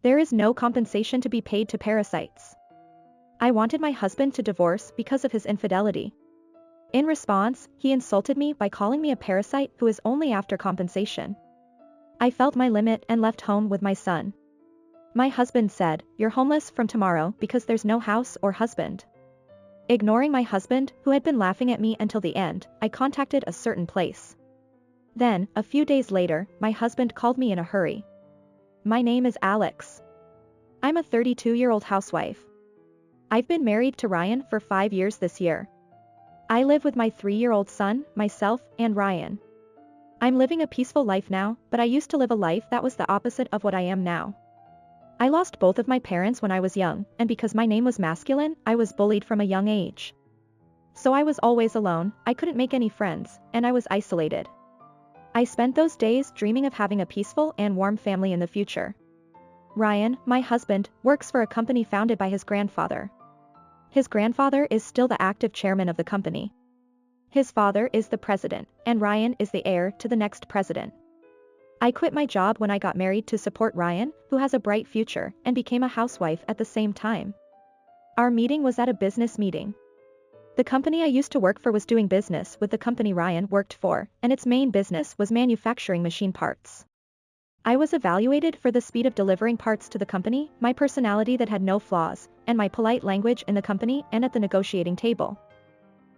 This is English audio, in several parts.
There is no compensation to be paid to parasites. I wanted my husband to divorce because of his infidelity. In response, he insulted me by calling me a parasite who is only after compensation. I felt my limit and left home with my son. My husband said, "You're homeless from tomorrow because there's no house or husband." Ignoring my husband, who had been laughing at me until the end, I contacted a certain place. Then, a few days later, my husband called me in a hurry. My name is Alex. I'm a 32-year-old housewife. I've been married to Ryan for 5 years this year. I live with my 3-year-old son, myself, and Ryan. I'm living a peaceful life now, but I used to live a life that was the opposite of what I am now. I lost both of my parents when I was young, and because my name was masculine, I was bullied from a young age. So I was always alone, I couldn't make any friends, and I was isolated. I spent those days dreaming of having a peaceful and warm family in the future. Ryan, my husband, works for a company founded by his grandfather. His grandfather is still the active chairman of the company. His father is the president, and Ryan is the heir to the next president. I quit my job when I got married to support Ryan, who has a bright future, and became a housewife at the same time. Our meeting was at a business meeting. The company I used to work for was doing business with the company Ryan worked for, and its main business was manufacturing machine parts. I was evaluated for the speed of delivering parts to the company, my personality that had no flaws, and my polite language in the company and at the negotiating table.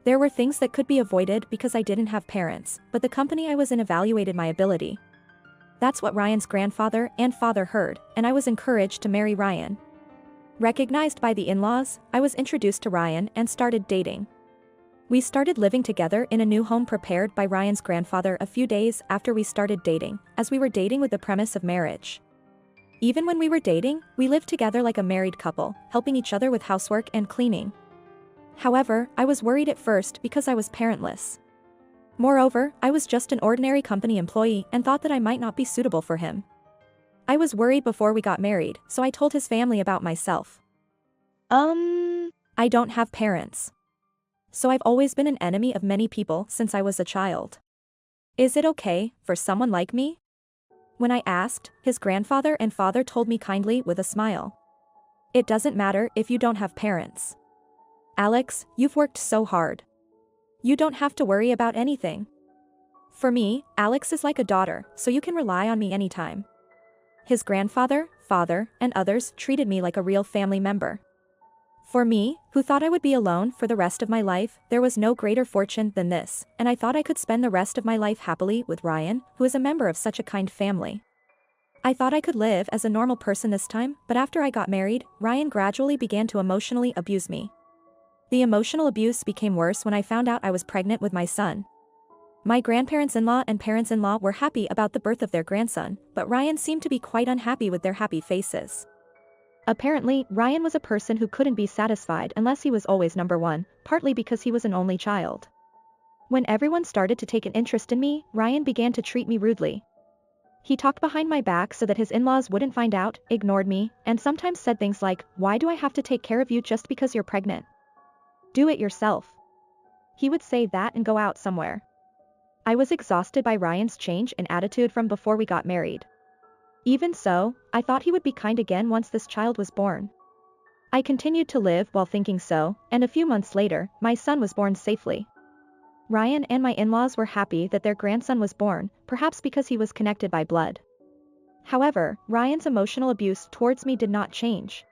There were things that could be avoided because I didn't have parents, but the company I was in evaluated my ability. That's what Ryan's grandfather and father heard, and I was encouraged to marry Ryan. Recognized by the in-laws, I was introduced to Ryan and started dating. We started living together in a new home prepared by Ryan's grandfather a few days after we started dating, as we were dating with the premise of marriage. Even when we were dating, we lived together like a married couple, helping each other with housework and cleaning. However, I was worried at first because I was parentless. Moreover, I was just an ordinary company employee and thought that I might not be suitable for him. I was worried before we got married, so I told his family about myself. I don't have parents. So I've always been an enemy of many people since I was a child. Is it okay for someone like me? When I asked, his grandfather and father told me kindly with a smile. It doesn't matter if you don't have parents. Alex, you've worked so hard. You don't have to worry about anything. For me, Alex is like a daughter, so you can rely on me anytime. His grandfather, father, and others treated me like a real family member. For me, who thought I would be alone for the rest of my life, there was no greater fortune than this, and I thought I could spend the rest of my life happily with Ryan, who is a member of such a kind family. I thought I could live as a normal person this time, but after I got married, Ryan gradually began to emotionally abuse me. The emotional abuse became worse when I found out I was pregnant with my son. My grandparents-in-law and parents-in-law were happy about the birth of their grandson, but Ryan seemed to be quite unhappy with their happy faces. Apparently, Ryan was a person who couldn't be satisfied unless he was always number one, partly because he was an only child. When everyone started to take an interest in me, Ryan began to treat me rudely. He talked behind my back so that his in-laws wouldn't find out, ignored me, and sometimes said things like, "Why do I have to take care of you just because you're pregnant? Do it yourself." He would say that and go out somewhere. I was exhausted by Ryan's change in attitude from before we got married. Even so, I thought he would be kind again once this child was born. I continued to live while thinking so, and a few months later, my son was born safely. Ryan and my in-laws were happy that their grandson was born, perhaps because he was connected by blood. However, Ryan's emotional abuse towards me did not change.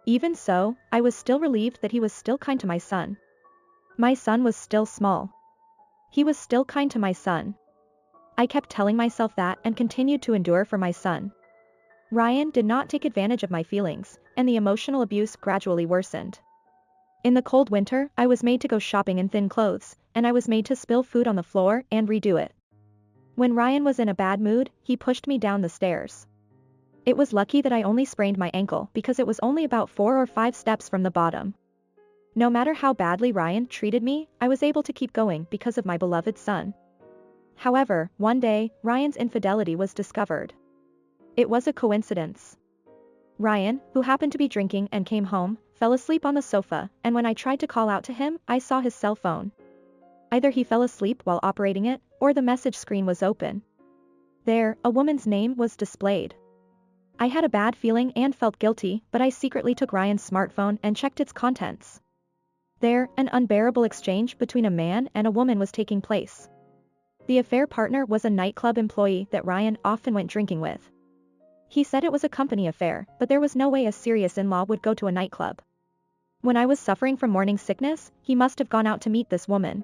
Even so, I was still relieved that he was still kind to my son. My son was still small. He was still kind to my son. I kept telling myself that and continued to endure for my son. Ryan did not take advantage of my feelings, and the emotional abuse gradually worsened. In the cold winter, I was made to go shopping in thin clothes, and I was made to spill food on the floor and redo it. When Ryan was in a bad mood, he pushed me down the stairs. It was lucky that I only sprained my ankle because it was only about 4 or 5 steps from the bottom. No matter how badly Ryan treated me, I was able to keep going because of my beloved son. However, one day, Ryan's infidelity was discovered. It was a coincidence. Ryan, who happened to be drinking and came home, fell asleep on the sofa, and when I tried to call out to him, I saw his cell phone. Either he fell asleep while operating it, or the message screen was open. There, a woman's name was displayed. I had a bad feeling and felt guilty, but I secretly took Ryan's smartphone and checked its contents. There, an unbearable exchange between a man and a woman was taking place. The affair partner was a nightclub employee that Ryan often went drinking with. He said it was a company affair, but there was no way a serious in-law would go to a nightclub. When I was suffering from morning sickness, he must have gone out to meet this woman.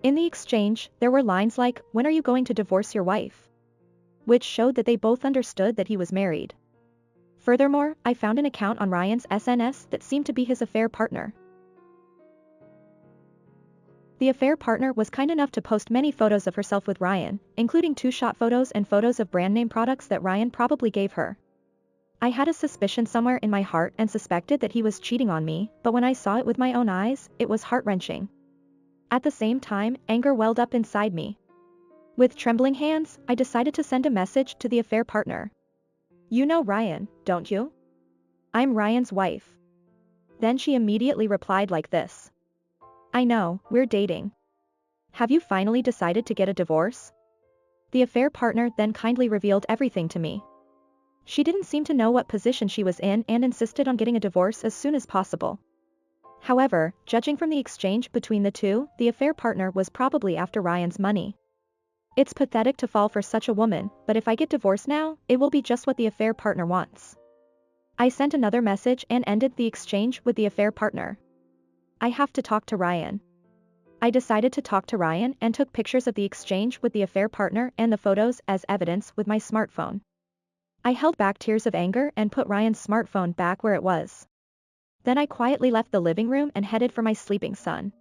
In the exchange, there were lines like, "When are you going to divorce your wife?" which showed that they both understood that he was married. Furthermore, I found an account on Ryan's SNS that seemed to be his affair partner. The affair partner was kind enough to post many photos of herself with Ryan, including two-shot photos and photos of brand name products that Ryan probably gave her. I had a suspicion somewhere in my heart and suspected that he was cheating on me, but when I saw it with my own eyes, it was heart-wrenching. At the same time, anger welled up inside me. With trembling hands, I decided to send a message to the affair partner. "You know Ryan, don't you? I'm Ryan's wife." Then she immediately replied like this. "I know, we're dating. Have you finally decided to get a divorce?" The affair partner then kindly revealed everything to me. She didn't seem to know what position she was in and insisted on getting a divorce as soon as possible. However, judging from the exchange between the two, the affair partner was probably after Ryan's money. It's pathetic to fall for such a woman, but if I get divorced now, it will be just what the affair partner wants. I sent another message and ended the exchange with the affair partner. I have to talk to Ryan. I decided to talk to Ryan and took pictures of the exchange with the affair partner and the photos as evidence with my smartphone. I held back tears of anger and put Ryan's smartphone back where it was. Then I quietly left the living room and headed for my sleeping son.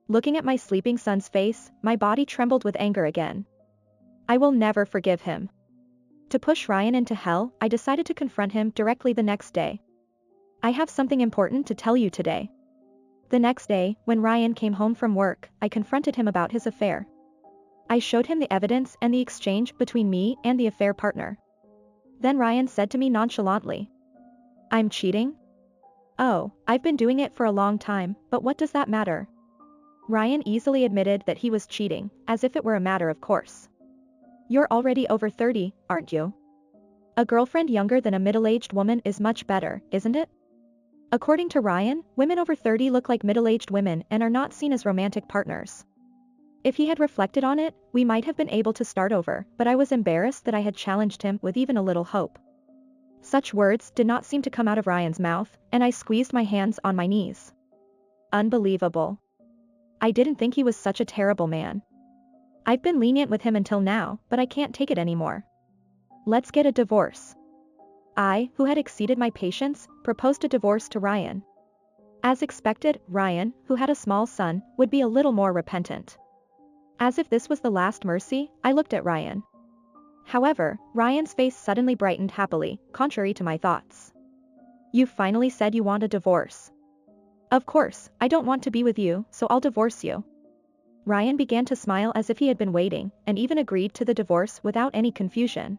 Looking at my sleeping son's face, my body trembled with anger again. I will never forgive him. To push Ryan into hell, I decided to confront him directly the next day. "I have something important to tell you today." The next day, when Ryan came home from work, I confronted him about his affair. I showed him the evidence and the exchange between me and the affair partner. Then Ryan said to me nonchalantly, "I'm cheating?" "Oh, I've been doing it for a long time, but what does that matter?" Ryan easily admitted that he was cheating, as if it were a matter of course. "You're already over 30, aren't you? A girlfriend younger than a middle-aged woman is much better, isn't it?" According to Ryan, women over 30 look like middle-aged women and are not seen as romantic partners. If he had reflected on it, we might have been able to start over, but I was embarrassed that I had challenged him with even a little hope. Such words did not seem to come out of Ryan's mouth, and I squeezed my hands on my knees. Unbelievable. I didn't think he was such a terrible man. I've been lenient with him until now, but I can't take it anymore. Let's get a divorce. I, who had exceeded my patience, proposed a divorce to Ryan. As expected, Ryan, who had a small son, would be a little more repentant. As if this was the last mercy, I looked at Ryan. However, Ryan's face suddenly brightened happily, contrary to my thoughts. "You finally said you want a divorce." "Of course, I don't want to be with you, so I'll divorce you." Ryan began to smile as if he had been waiting, and even agreed to the divorce without any confusion.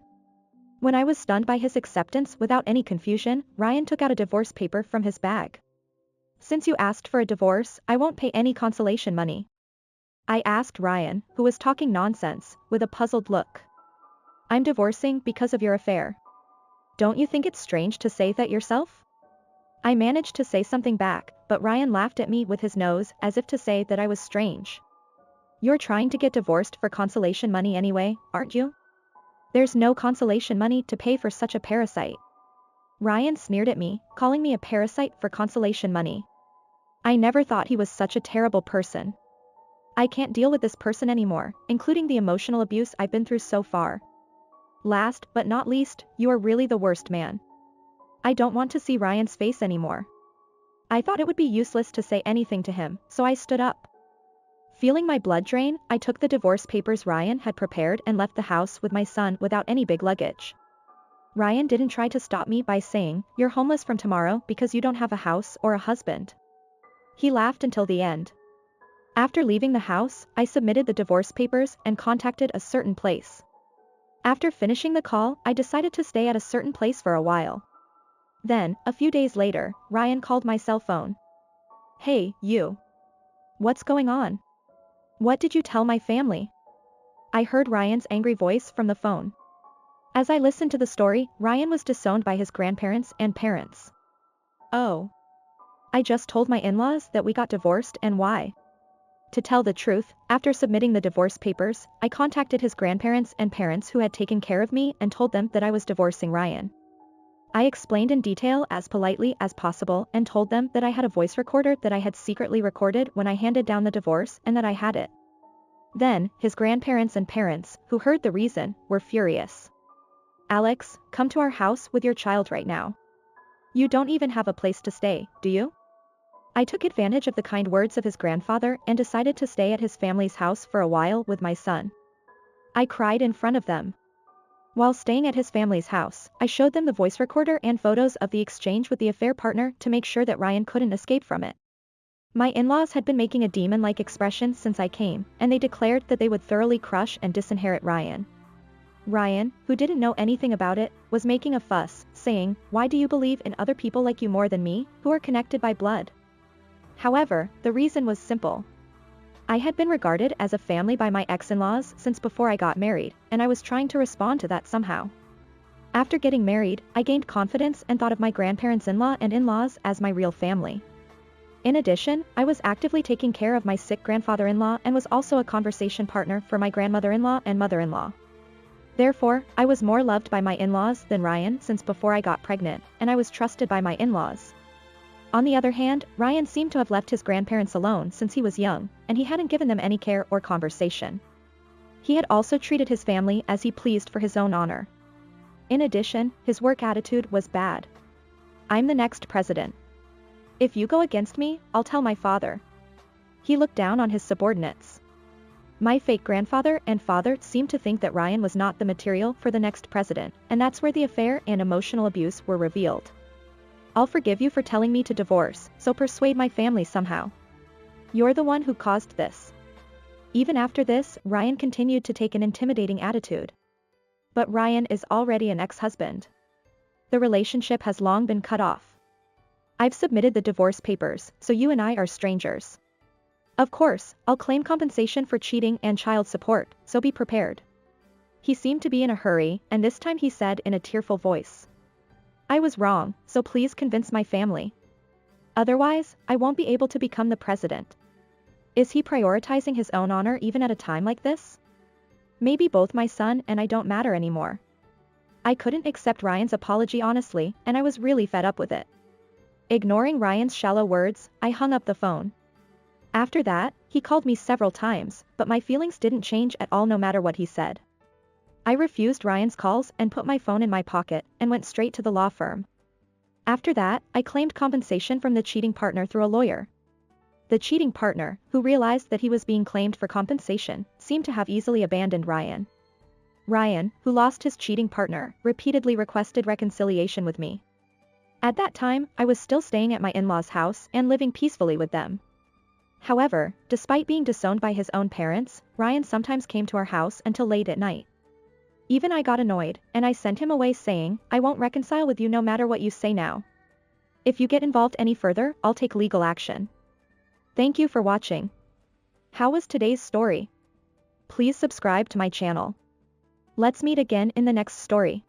When I was stunned by his acceptance without any confusion, Ryan took out a divorce paper from his bag. "Since you asked for a divorce, I won't pay any consolation money." I asked Ryan, who was talking nonsense, with a puzzled look. "I'm divorcing because of your affair. Don't you think it's strange to say that yourself?" I managed to say something back, but Ryan laughed at me with his nose as if to say that I was strange. "You're trying to get divorced for consolation money anyway, aren't you? There's no consolation money to pay for such a parasite." Ryan sneered at me, calling me a parasite for consolation money. I never thought he was such a terrible person. I can't deal with this person anymore, including the emotional abuse I've been through so far. Last but not least, you are really the worst man. I don't want to see Ryan's face anymore. I thought it would be useless to say anything to him, so I stood up. Feeling my blood drain, I took the divorce papers Ryan had prepared and left the house with my son without any big luggage. Ryan didn't try to stop me by saying, "You're homeless from tomorrow because you don't have a house or a husband." He laughed until the end. After leaving the house, I submitted the divorce papers and contacted a certain place. After finishing the call, I decided to stay at a certain place for a while. Then, a few days later, Ryan called my cell phone. "Hey, you. What's going on? What did you tell my family?" I heard Ryan's angry voice from the phone. As I listened to the story, Ryan was disowned by his grandparents and parents. Oh. I just told my in-laws that we got divorced and why. To tell the truth, after submitting the divorce papers, I contacted his grandparents and parents who had taken care of me and told them that I was divorcing Ryan. I explained in detail as politely as possible and told them that I had a voice recorder that I had secretly recorded when I handed down the divorce and that I had it. Then, his grandparents and parents, who heard the reason, were furious. Alex, come to our house with your child right now. You don't even have a place to stay, do you? I took advantage of the kind words of his grandfather and decided to stay at his family's house for a while with my son. I cried in front of them. While staying at his family's house, I showed them the voice recorder and photos of the exchange with the affair partner to make sure that Ryan couldn't escape from it. My in-laws had been making a demon-like expression since I came, and they declared that they would thoroughly crush and disinherit Ryan. Ryan, who didn't know anything about it, was making a fuss, saying, "Why do you believe in other people like you more than me, who are connected by blood?" However, the reason was simple. I had been regarded as a family by my ex-in-laws since before I got married, and I was trying to respond to that somehow. After getting married, I gained confidence and thought of my grandparents-in-law and in-laws as my real family. In addition, I was actively taking care of my sick grandfather-in-law and was also a conversation partner for my grandmother-in-law and mother-in-law. Therefore, I was more loved by my in-laws than Ryan since before I got pregnant, and I was trusted by my in-laws. On the other hand, Ryan seemed to have left his grandparents alone since he was young, and he hadn't given them any care or conversation. He had also treated his family as he pleased for his own honor. In addition, his work attitude was bad. "I'm the next president. If you go against me, I'll tell my father." He looked down on his subordinates. My fake grandfather and father seemed to think that Ryan was not the material for the next president, and that's where the affair and emotional abuse were revealed. "I'll forgive you for telling me to divorce, so persuade my family somehow. You're the one who caused this." Even after this, Ryan continued to take an intimidating attitude. But Ryan is already an ex-husband. The relationship has long been cut off. I've submitted the divorce papers, so you and I are strangers. Of course, I'll claim compensation for cheating and child support, so be prepared. He seemed to be in a hurry, and this time he said in a tearful voice, "I was wrong, so please convince my family. Otherwise, I won't be able to become the president." Is he prioritizing his own honor even at a time like this? Maybe both my son and I don't matter anymore. I couldn't accept Ryan's apology honestly, and I was really fed up with it. Ignoring Ryan's shallow words, I hung up the phone. After that, he called me several times, but my feelings didn't change at all no matter what he said. I refused Ryan's calls and put my phone in my pocket and went straight to the law firm. After that, I claimed compensation from the cheating partner through a lawyer. The cheating partner, who realized that he was being claimed for compensation, seemed to have easily abandoned Ryan. Ryan, who lost his cheating partner, repeatedly requested reconciliation with me. At that time, I was still staying at my in-laws' house and living peacefully with them. However, despite being disowned by his own parents, Ryan sometimes came to our house until late at night. Even I got annoyed, and I sent him away saying, "I won't reconcile with you no matter what you say now. If you get involved any further, I'll take legal action." Thank you for watching. How was today's story? Please subscribe to my channel. Let's meet again in the next story.